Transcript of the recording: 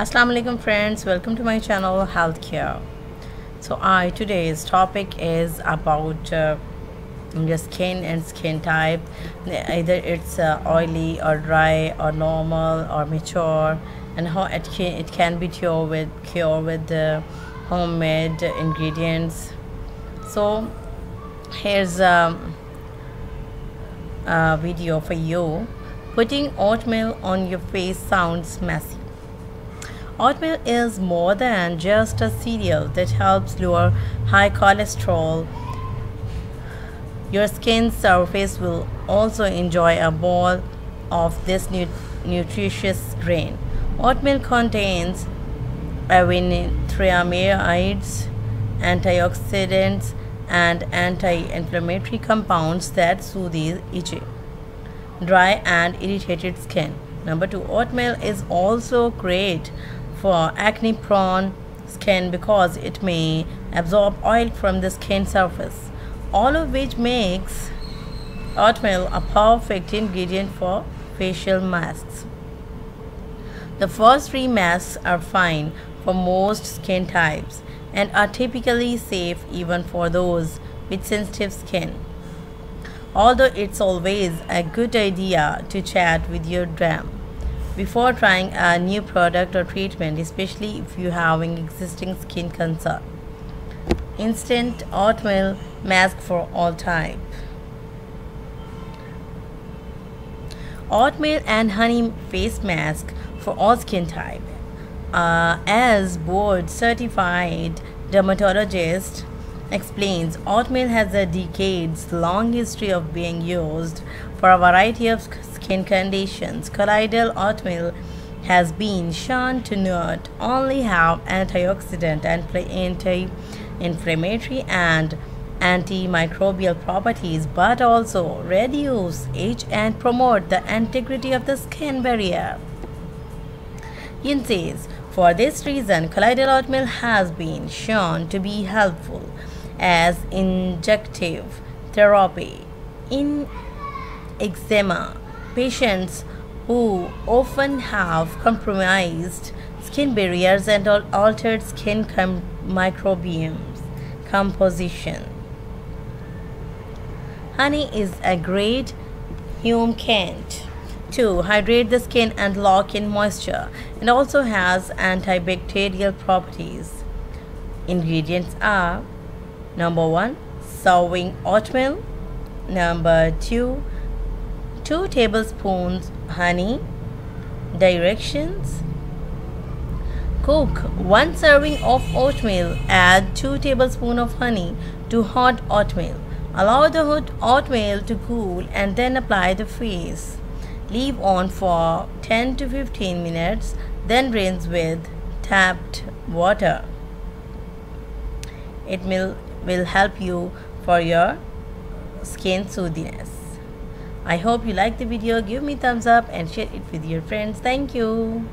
Assalamu alaikum friends, welcome to my channel Healthcare. So today's topic is about your skin and skin type. Either it's oily or dry or normal or mature, and how it can be cured with homemade ingredients. So here's a video for you. Putting oatmeal on your face sounds messy. Oatmeal is more than just a cereal that helps lower high cholesterol. Your skin's surface will also enjoy a bowl of this nutritious grain. Oatmeal contains erythromycites, antioxidants, and anti-inflammatory compounds that soothe itchy, dry, and irritated skin. Number 2, oatmeal is also great for acne-prone skin because it may absorb oil from the skin surface, all of which makes oatmeal a perfect ingredient for facial masks. The first 3 masks are fine for most skin types and are typically safe even for those with sensitive skin. Although it's always a good idea to chat with your derm before trying a new product or treatment, especially if you have an existing skin concern. Instant oatmeal mask for all type. Oatmeal and honey face mask for all skin type. As board certified dermatologist explains, oatmeal has a decades-long history of being used for a variety of skin conditions. Colloidal oatmeal has been shown to not only have antioxidant and anti-inflammatory and antimicrobial properties, but also reduce itch and promote the integrity of the skin barrier. Yin says, for this reason, colloidal oatmeal has been shown to be helpful as injective therapy in eczema patients who often have compromised skin barriers and altered skin microbiomes composition. Honey is a great humectant to hydrate the skin and lock in moisture, and also has antibacterial properties. Ingredients are: number 1, serving oatmeal. Number 2, 2 tablespoons honey. Directions: cook 1 serving of oatmeal. Add 2 tablespoons of honey to hot oatmeal. Allow the hot oatmeal to cool and then apply the face. Leave on for 10 to 15 minutes, then rinse with tapped water. It will help you for your skin soothiness. I hope you like the video. Give me thumbs up and share it with your friends. Thank you.